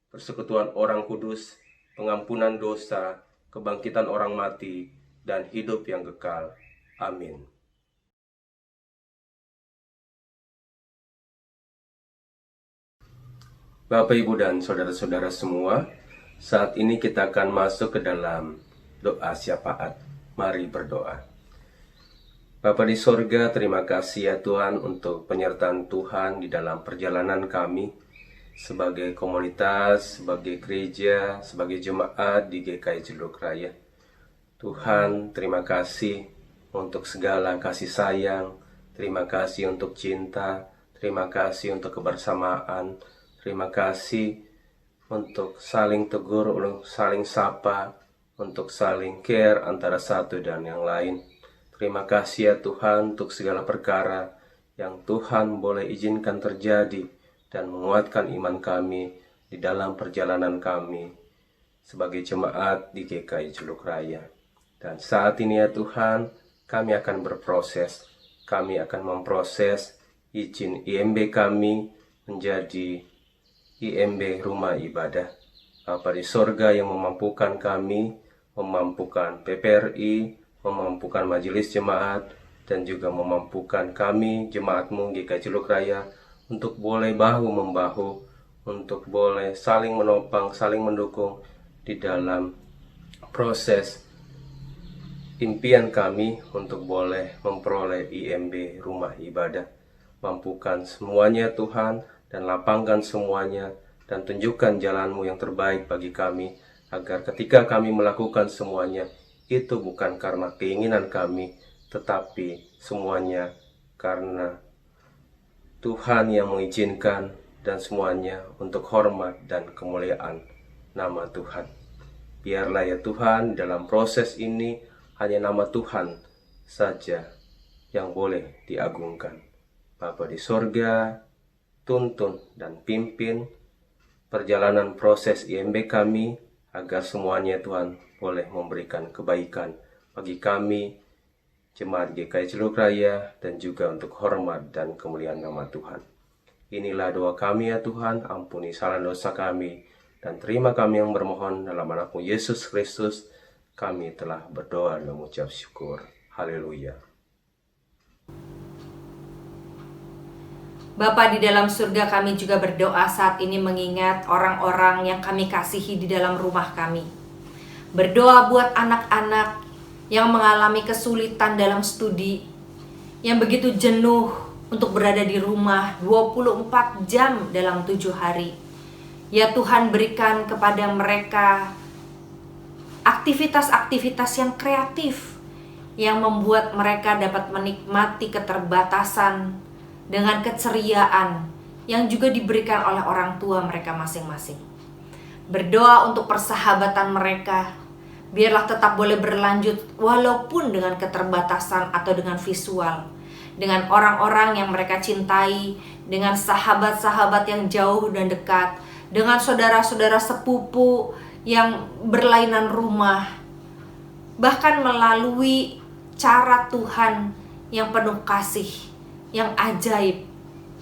persekutuan orang kudus, pengampunan dosa, kebangkitan orang mati, dan hidup yang kekal. Amin. Bapak, Ibu, dan saudara-saudara semua, saat ini kita akan masuk ke dalam doa syafaat. Mari berdoa. Bapa di sorga, terima kasih ya Tuhan untuk penyertaan Tuhan di dalam perjalanan kami sebagai komunitas, sebagai gereja, sebagai jemaat di GKI Ciluk Raya. Tuhan, terima kasih untuk segala kasih sayang, terima kasih untuk cinta, terima kasih untuk kebersamaan, terima kasih untuk saling tegur, saling sapa, untuk saling care antara satu dan yang lain. Terima kasih ya Tuhan untuk segala perkara yang Tuhan boleh izinkan terjadi dan menguatkan iman kami di dalam perjalanan kami sebagai jemaat di GKI Ciluk Raya. Dan saat ini ya Tuhan, kami akan berproses, kami akan memproses izin IMB kami menjadi IMB Rumah Ibadah. Bapa di sorga yang memampukan kami, memampukan PPRI, memampukan majelis jemaat, dan juga memampukan kami, jemaat-Mu GKI Ciluk Raya, untuk boleh bahu-membahu, untuk boleh saling menopang, saling mendukung di dalam proses impian kami untuk boleh memperoleh IMB rumah ibadah. Mampukan semuanya Tuhan, dan lapangkan semuanya, dan tunjukkan jalan-Mu yang terbaik bagi kami, agar ketika kami melakukan semuanya, itu bukan karena keinginan kami, tetapi semuanya karena Tuhan yang mengizinkan, dan semuanya untuk hormat dan kemuliaan nama Tuhan. Biarlah ya Tuhan, dalam proses ini hanya nama Tuhan saja yang boleh diagungkan. Bapa di sorga, tuntun dan pimpin perjalanan proses IMB kami, agar semuanya Tuhan boleh memberikan kebaikan bagi kami, Jemaat GKI Ciledug Raya, dan juga untuk hormat dan kemuliaan nama Tuhan. Inilah doa kami ya Tuhan, ampuni salah dosa kami, dan terima kami yang bermohon dalam nama-Mu Yesus Kristus. Kami telah berdoa dan mengucap syukur. Haleluya. Bapa di dalam surga, kami juga berdoa saat ini mengingat orang-orang yang kami kasihi di dalam rumah kami. Berdoa buat anak-anak yang mengalami kesulitan dalam studi, yang begitu jenuh untuk berada di rumah 24 jam dalam 7 hari. Ya Tuhan, berikan kepada mereka aktivitas-aktivitas yang kreatif, yang membuat mereka dapat menikmati keterbatasan dengan keceriaan yang juga diberikan oleh orang tua mereka masing-masing. Berdoa untuk persahabatan mereka, biarlah tetap boleh berlanjut walaupun dengan keterbatasan atau dengan visual, dengan orang-orang yang mereka cintai, dengan sahabat-sahabat yang jauh dan dekat, dengan saudara-saudara sepupu yang berlainan rumah, bahkan melalui cara Tuhan yang penuh kasih, yang ajaib,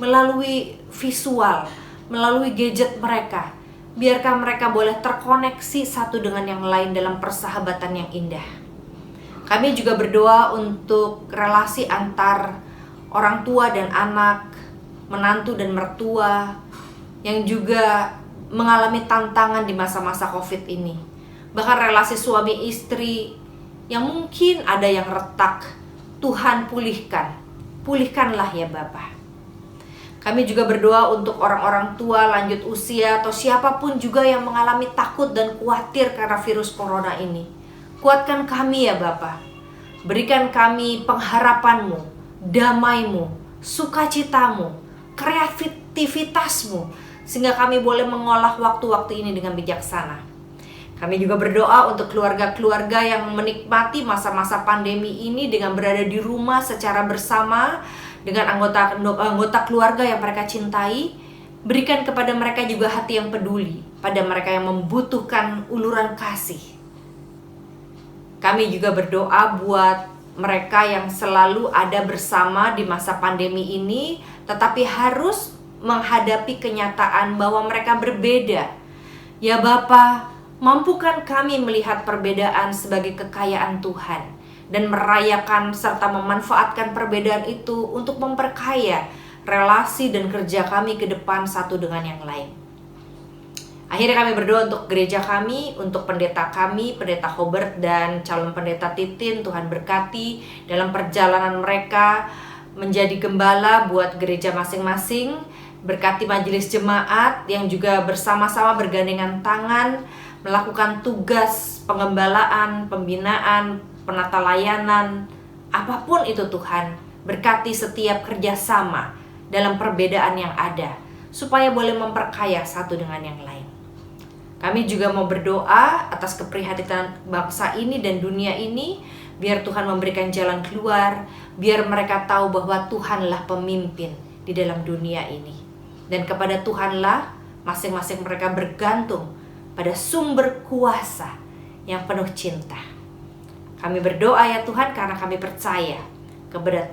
melalui visual, melalui gadget mereka. Biarkan mereka boleh terkoneksi satu dengan yang lain dalam persahabatan yang indah. Kami juga berdoa untuk relasi antar orang tua dan anak, menantu dan mertua, yang juga mengalami tantangan di masa-masa COVID ini. Bahkan relasi suami istri yang mungkin ada yang retak, Tuhan pulihkanlah ya Bapa. Kami juga berdoa untuk orang-orang tua lanjut usia atau siapapun juga yang mengalami takut dan khawatir karena virus corona ini. Kuatkan kami ya Bapa. Berikan kami pengharapan-Mu, damai-Mu, sukacita-Mu, kreativitas-Mu, sehingga kami boleh mengolah waktu-waktu ini dengan bijaksana. Kami juga berdoa untuk keluarga-keluarga yang menikmati masa-masa pandemi ini dengan berada di rumah secara bersama dengan anggota keluarga yang mereka cintai. Berikan kepada mereka juga hati yang peduli pada mereka yang membutuhkan uluran kasih. Kami juga berdoa buat mereka yang selalu ada bersama di masa pandemi ini, tetapi harus menghadapi kenyataan bahwa mereka berbeda. Ya Bapa, mampukan kami melihat perbedaan sebagai kekayaan Tuhan dan merayakan serta memanfaatkan perbedaan itu untuk memperkaya relasi dan kerja kami ke depan satu dengan yang lain. Akhirnya kami berdoa untuk gereja kami, untuk pendeta kami, pendeta Hobert dan calon pendeta Titin. Tuhan berkati dalam perjalanan mereka menjadi gembala buat gereja masing-masing. Berkati majelis jemaat yang juga bersama-sama bergandengan tangan melakukan tugas pengembalaan, pembinaan, penata layanan, apapun itu Tuhan. Berkati setiap kerjasama dalam perbedaan yang ada, supaya boleh memperkaya satu dengan yang lain. Kami juga mau berdoa atas keprihatinan bangsa ini dan dunia ini, biar Tuhan memberikan jalan keluar, biar mereka tahu bahwa Tuhanlah pemimpin di dalam dunia ini. Dan kepada Tuhanlah masing-masing mereka bergantung pada sumber kuasa yang penuh cinta. Kami berdoa ya Tuhan karena kami percaya kepada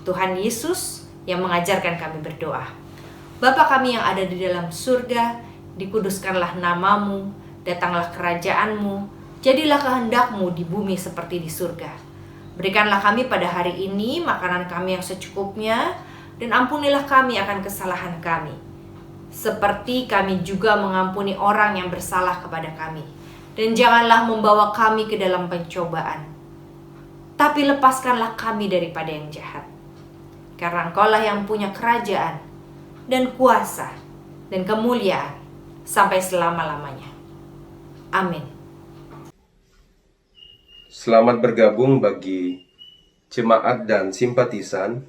Tuhan Yesus yang mengajarkan kami berdoa. Bapa kami yang ada di dalam surga, dikuduskanlah nama-Mu, datanglah kerajaan-Mu, jadilah kehendak-Mu di bumi seperti di surga. Berikanlah kami pada hari ini makanan kami yang secukupnya, dan ampunilah kami akan kesalahan kami, seperti kami juga mengampuni orang yang bersalah kepada kami. Dan janganlah membawa kami ke dalam pencobaan, tapi lepaskanlah kami daripada yang jahat. Karena Engkaulah yang punya kerajaan dan kuasa dan kemuliaan sampai selama-lamanya. Amin. Selamat bergabung bagi jemaat dan simpatisan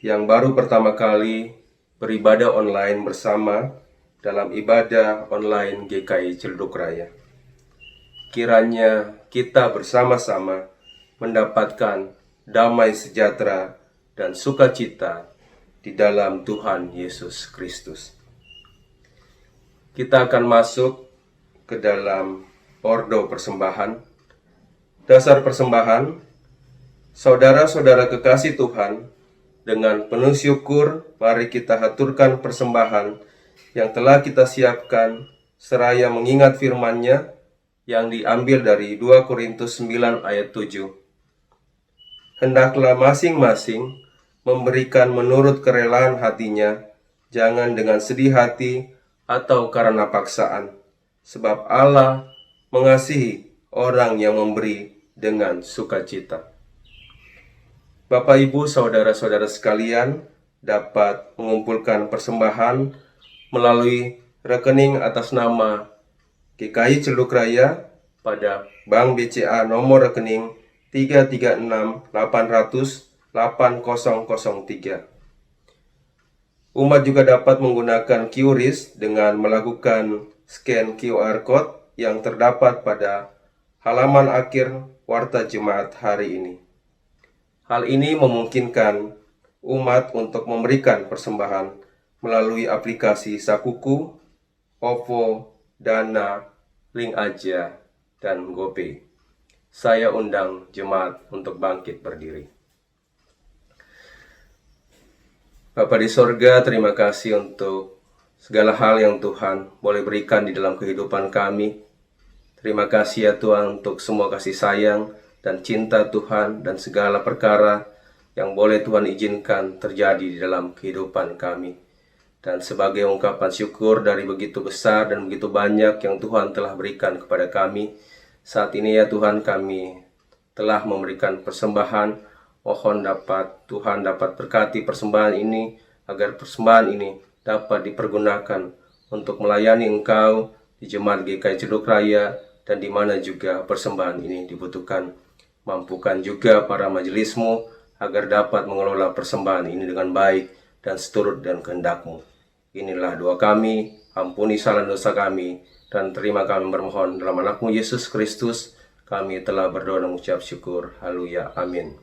yang baru pertama kali beribadah online bersama dalam ibadah online GKI Ciledug Raya. Kiranya kita bersama-sama mendapatkan damai sejahtera dan sukacita di dalam Tuhan Yesus Kristus. Kita akan masuk ke dalam ordo persembahan. Dasar persembahan, saudara-saudara kekasih Tuhan, dengan penuh syukur mari kita haturkan persembahan yang telah kita siapkan seraya mengingat firman-Nya yang diambil dari 2 Korintus 9 ayat 7. Hendaklah masing-masing memberikan menurut kerelaan hatinya, jangan dengan sedih hati atau karena paksaan, sebab Allah mengasihi orang yang memberi dengan sukacita. Bapak, Ibu, saudara-saudara sekalian dapat mengumpulkan persembahan melalui rekening atas nama GKI Ciledug Raya pada Bank BCA nomor rekening 336-800-8003. Umat juga dapat menggunakan QRIS dengan melakukan scan QR Code yang terdapat pada halaman akhir warta jemaat hari ini. Hal ini memungkinkan umat untuk memberikan persembahan melalui aplikasi Sakuku, OVO, Dana, Link Aja, dan GoPay. Saya undang jemaat untuk bangkit berdiri. Bapa di sorga, terima kasih untuk segala hal yang Tuhan boleh berikan di dalam kehidupan kami. Terima kasih ya Tuhan untuk semua kasih sayang dan cinta Tuhan dan segala perkara yang boleh Tuhan izinkan terjadi di dalam kehidupan kami. Dan sebagai ungkapan syukur dari begitu besar dan begitu banyak yang Tuhan telah berikan kepada kami, saat ini ya Tuhan kami telah memberikan persembahan. Mohon Tuhan dapat berkati persembahan ini, agar persembahan ini dapat dipergunakan untuk melayani Engkau di jemaat GKI Ciledug Raya dan di mana juga persembahan ini dibutuhkan. Mampukan juga para majelis-Mu agar dapat mengelola persembahan ini dengan baik dan seturut dan kehendak-Mu. Inilah doa kami, ampuni salah dosa kami, dan terima kami bermohon dalam anak-Mu Yesus Kristus. Kami telah berdoa dan mengucap syukur. Haleluya. Amin.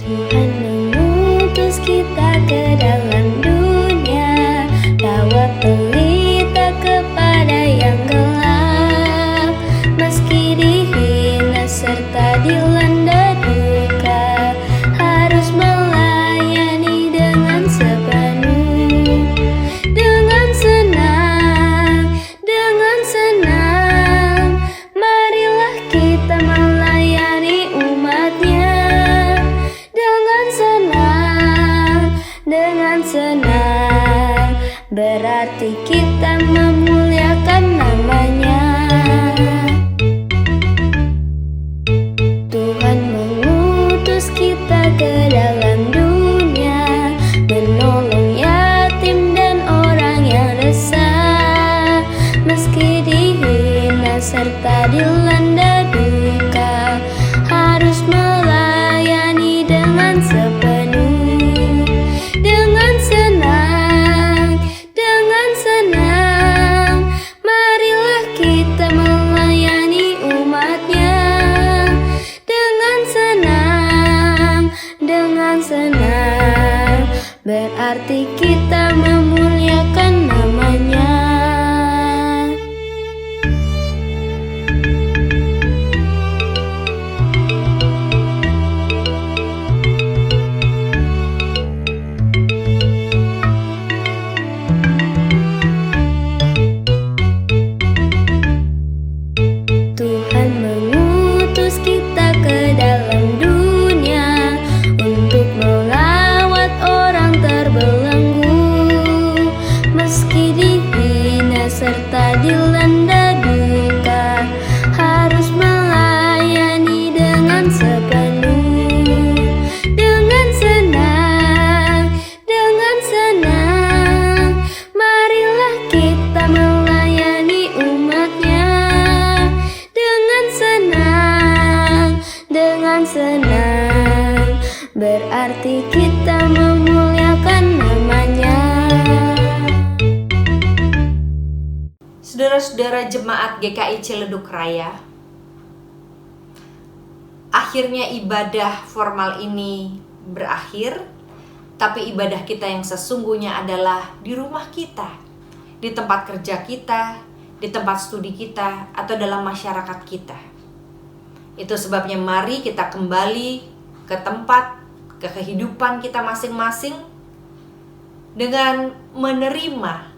Tuhan mengutus kita ke dalam dunia, bawa pelita kepada yang gelap. Meski dihina serta dilanda duka, harus melayani dengan sepenuh. Dengan senang, marilah kita melayani umat-Nya. Dengan senang, berarti kita memuliakan nama-Nya. Tuhan mengutus kita ke dalam dunia, menolong yatim dan orang yang resah. Meski dihina serta dilanda duka, harus melayani dengan sepenuh. Dengan senang, marilah kita melayani umat-Nya. Dengan senang, berarti kita memuliakan nama-Nya. dilanda duka, harus melayani dengan sepenuh, dengan senang, dengan senang. Marilah kita melayani umatnya dengan senang, dengan senang. Berarti kita memuliakan namanya. Saudara-saudara jemaat GKI Ciledug Raya, akhirnya ibadah formal ini berakhir, tapi ibadah kita yang sesungguhnya adalah di rumah kita, di tempat kerja kita, di tempat studi kita, atau dalam masyarakat kita. Itu sebabnya mari kita kembali ke tempat, ke kehidupan kita masing-masing dengan menerima,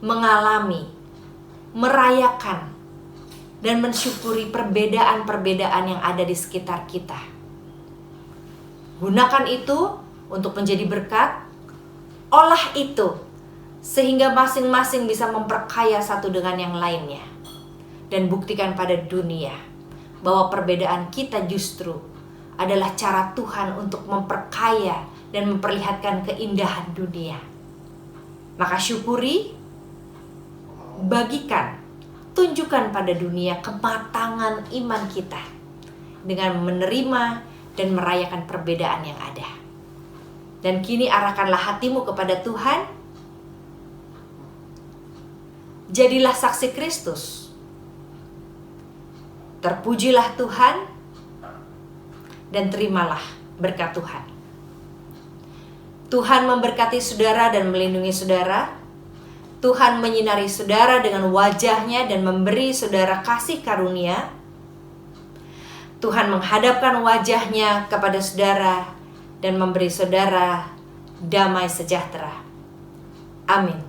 mengalami, merayakan, dan mensyukuri perbedaan-perbedaan yang ada di sekitar kita. Gunakan itu untuk menjadi berkat, olah itu sehingga masing-masing bisa memperkaya satu dengan yang lainnya. Dan buktikan pada dunia bahwa perbedaan kita justru adalah cara Tuhan untuk memperkaya dan memperlihatkan keindahan dunia. Maka syukuri, bagikan, tunjukkan pada dunia kematangan iman kita dengan menerima dan merayakan perbedaan yang ada. Dan kini arahkanlah hatimu kepada Tuhan. Jadilah saksi Kristus. Terpujilah Tuhan dan terimalah berkat Tuhan. Tuhan memberkati saudara dan melindungi saudara. Tuhan menyinari saudara dengan wajah-Nya dan memberi saudara kasih karunia. Tuhan menghadapkan wajah-Nya kepada saudara dan memberi saudara damai sejahtera. Amin.